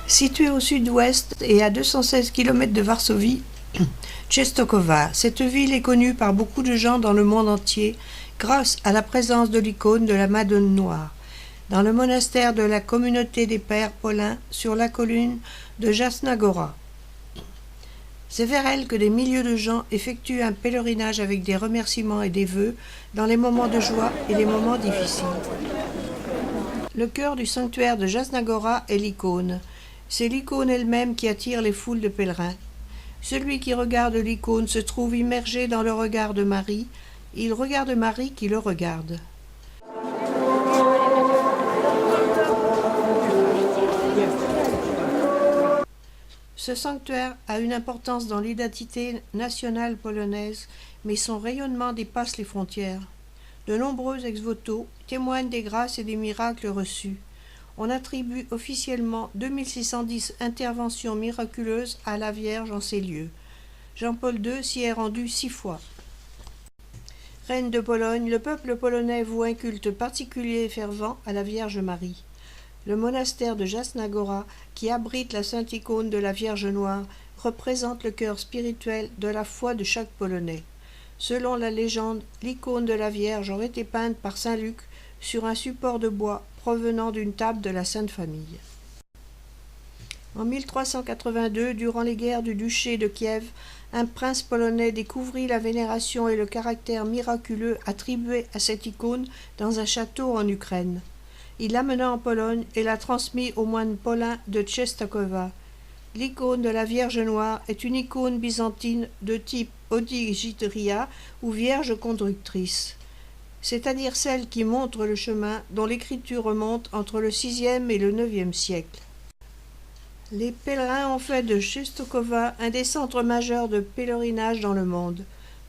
Située au sud-ouest et à 216 km de Varsovie, Częstochowa, cette ville est connue par beaucoup de gens dans le monde entier grâce à la présence de l'icône de la Madone Noire dans le monastère de la communauté des Pères Paulins sur la colline de Jasna Gora. C'est vers elle que des milliers de gens effectuent un pèlerinage avec des remerciements et des vœux dans les moments de joie et les moments difficiles. Le cœur du sanctuaire de Jasna Gora est l'icône. C'est l'icône elle-même qui attire les foules de pèlerins. Celui qui regarde l'icône se trouve immergé dans le regard de Marie. Il regarde Marie qui le regarde. Ce sanctuaire a une importance dans l'identité nationale polonaise, mais son rayonnement dépasse les frontières. De nombreux ex-voto témoignent des grâces et des miracles reçus. On attribue officiellement 2610 interventions miraculeuses à la Vierge en ces lieux. Jean-Paul II s'y est rendu 6 fois. Reine de Pologne, le peuple polonais voue un culte particulier et fervent à la Vierge Marie. Le monastère de Jasna Gora, qui abrite la sainte icône de la Vierge Noire, représente le cœur spirituel de la foi de chaque Polonais. Selon la légende, l'icône de la Vierge aurait été peinte par saint Luc sur un support de bois provenant d'une table de la Sainte Famille. En 1382, durant les guerres du duché de Kiev, un prince polonais découvrit la vénération et le caractère miraculeux attribués à cette icône dans un château en Ukraine. Il l'amena en Pologne et la transmit aux moines paulins de Częstochowa. L'icône de la Vierge Noire est une icône byzantine de type Odigidria ou Vierge conductrice, c'est-à-dire celle qui montre le chemin dont l'écriture remonte entre le VIe et le IXe siècle. Les pèlerins ont fait de Częstochowa un des centres majeurs de pèlerinage dans le monde.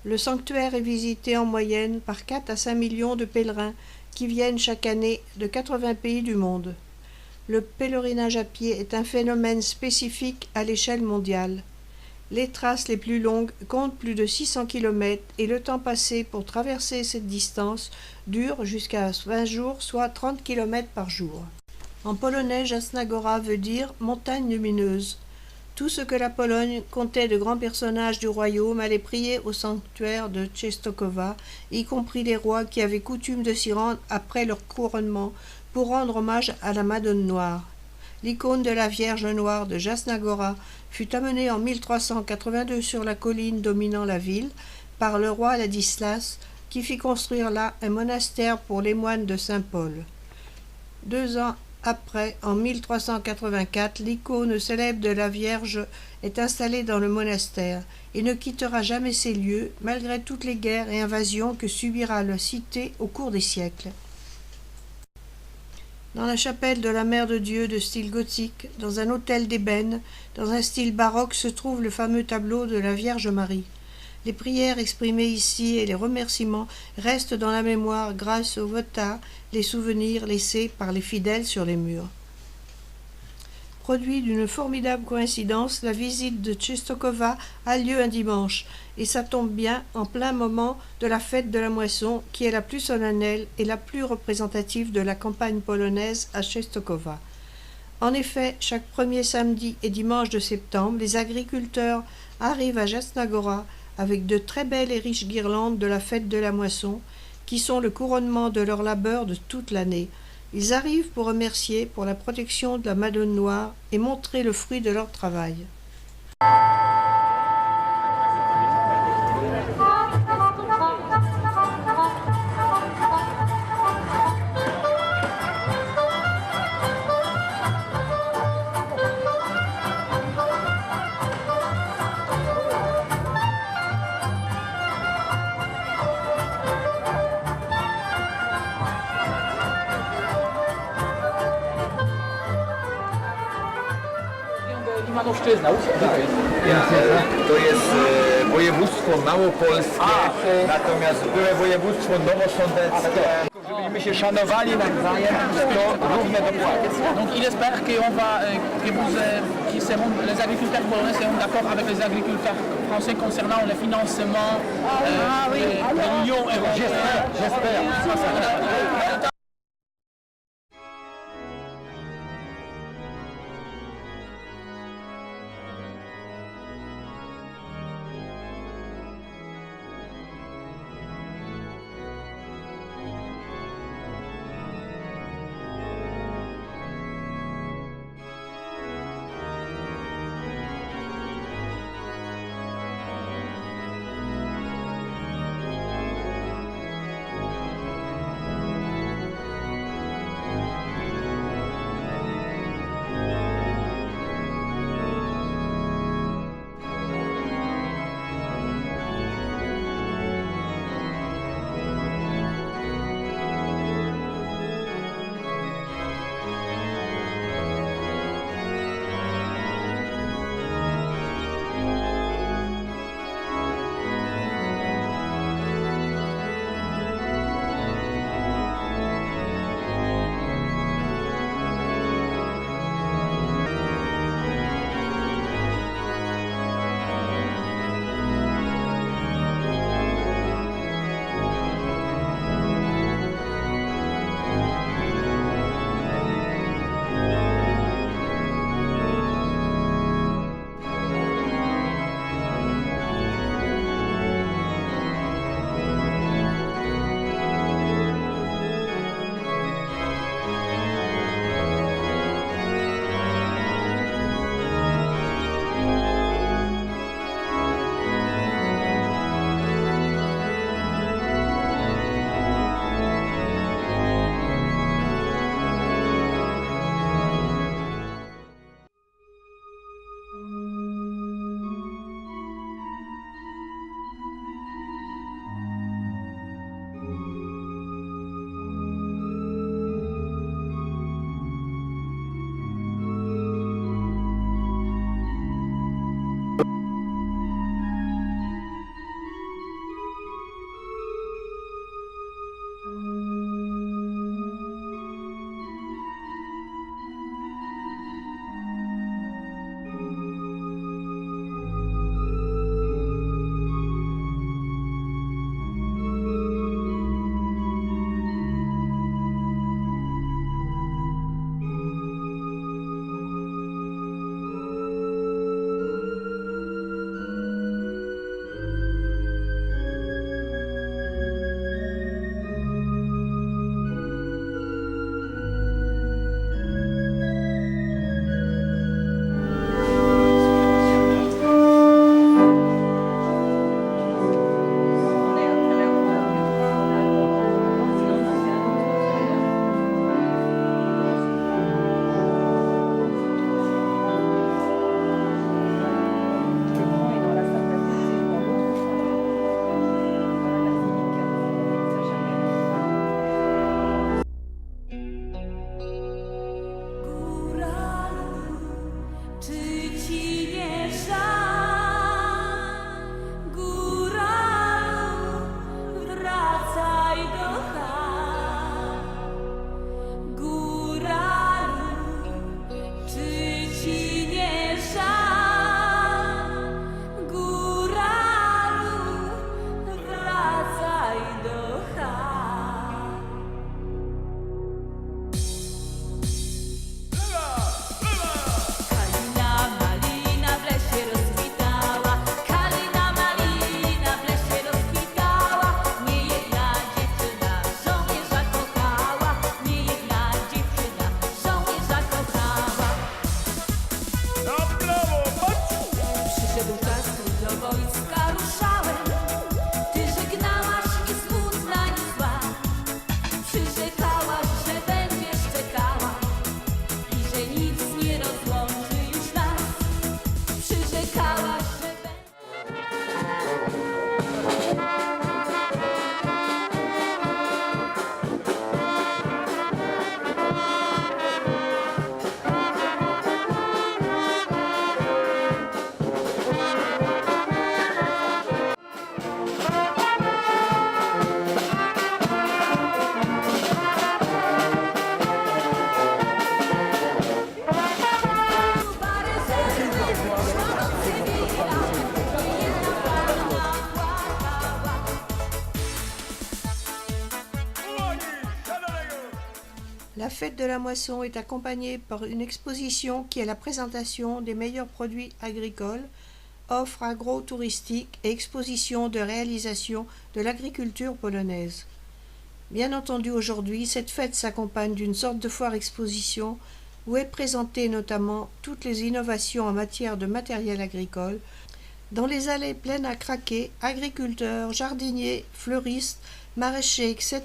Le sanctuaire est visité en moyenne par 4 à 5 millions de pèlerins qui viennent chaque année de 80 pays du monde. Le pèlerinage à pied est un phénomène spécifique à l'échelle mondiale. Les traces les plus longues comptent plus de 600 km et le temps passé pour traverser cette distance dure jusqu'à 20 jours, soit 30 km par jour. En polonais, Jasna Gora veut dire « montagne lumineuse ». Tout ce que la Pologne comptait de grands personnages du royaume allait prier au sanctuaire de Częstochowa, y compris les rois qui avaient coutume de s'y rendre après leur couronnement pour rendre hommage à la Madone Noire. L'icône de la Vierge Noire de Jasna Gora fut amenée en 1382 sur la colline dominant la ville par le roi Ladislas, qui fit construire là un monastère pour les moines de Saint-Paul. 2 ans après, en 1384, l'icône célèbre de la Vierge est installée dans le monastère et ne quittera jamais ces lieux, malgré toutes les guerres et invasions que subira la cité au cours des siècles. Dans la chapelle de la Mère de Dieu de style gothique, dans un autel d'ébène, dans un style baroque, se trouve le fameux tableau de la Vierge Marie. Les prières exprimées ici et les remerciements restent dans la mémoire grâce aux votas, les souvenirs laissés par les fidèles sur les murs. Produit d'une formidable coïncidence, la visite de Częstochowa a lieu un dimanche, et ça tombe bien en plein moment de la fête de la moisson, qui est la plus solennelle et la plus représentative de la campagne polonaise à Częstochowa. En effet, chaque premier samedi et dimanche de septembre, les agriculteurs arrivent à Jasna Gora avec de très belles et riches guirlandes de la fête de la moisson, qui sont le couronnement de leur labeur de toute l'année. Ils arrivent pour remercier pour la protection de la Madone Noire et montrer le fruit de leur travail. Limanowszczyzna, To jest województwo małopolskie, natomiast byłe województwo nowosądeckie. Żebyśmy się szanowali nawzajem, to równe dopłaty. Donc il espère que les agriculteurs polonais seront d'accord avec les agriculteurs français concernant le financement de l'Union européenne. J'espère. fête de la moisson est accompagnée par une exposition qui est la présentation des meilleurs produits agricoles, offre agro-touristique et exposition de réalisation de l'agriculture polonaise. Bien entendu, aujourd'hui, cette fête s'accompagne d'une sorte de foire-exposition où est présentée notamment toutes les innovations en matière de matériel agricole. Dans les allées pleines à craquer, agriculteurs, jardiniers, fleuristes, maraîchers, etc.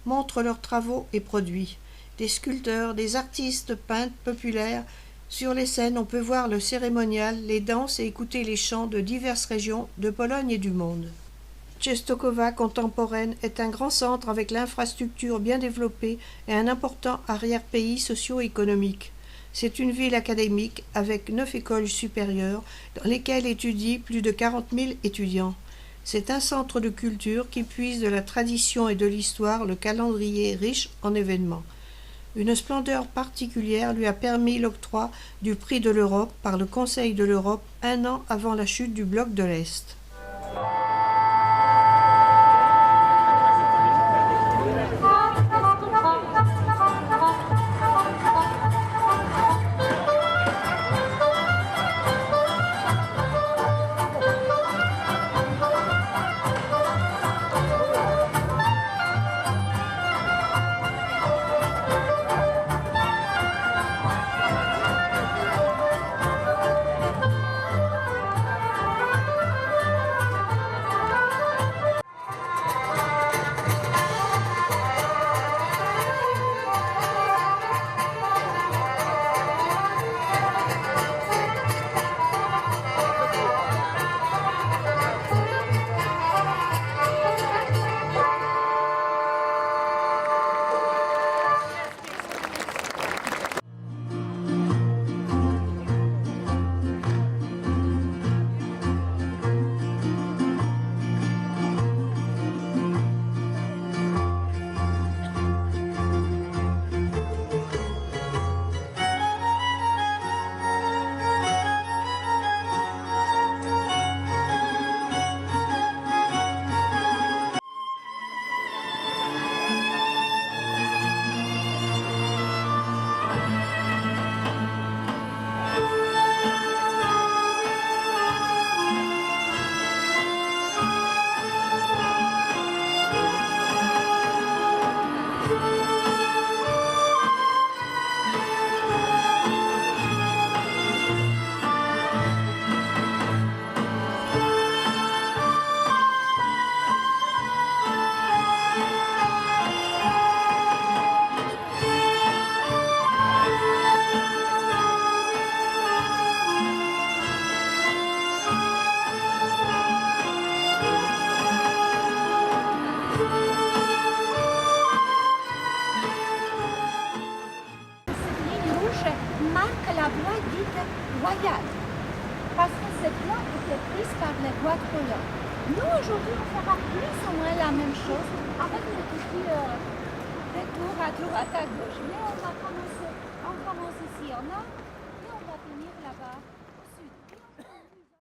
montrent leurs travaux et produits. Des sculpteurs, des artistes peintres populaires. Sur les scènes, on peut voir le cérémonial, les danses et écouter les chants de diverses régions de Pologne et du monde. Częstochowa contemporaine est un grand centre avec l'infrastructure bien développée et un important arrière-pays socio-économique. C'est une ville académique avec 9 écoles supérieures dans lesquelles étudient plus de 40 000 étudiants. C'est un centre de culture qui puise de la tradition et de l'histoire le calendrier riche en événements. Une splendeur particulière lui a permis l'octroi du prix de l'Europe par le Conseil de l'Europe 1 an avant la chute du bloc de l'Est. marque la voie dite royale, parce que cette voie était prise par les rois de Pologne. Nous, aujourd'hui, on fera plus ou moins la même chose avec le petit détour à droite, à gauche. Mais on commence ici en nord et on va finir là-bas.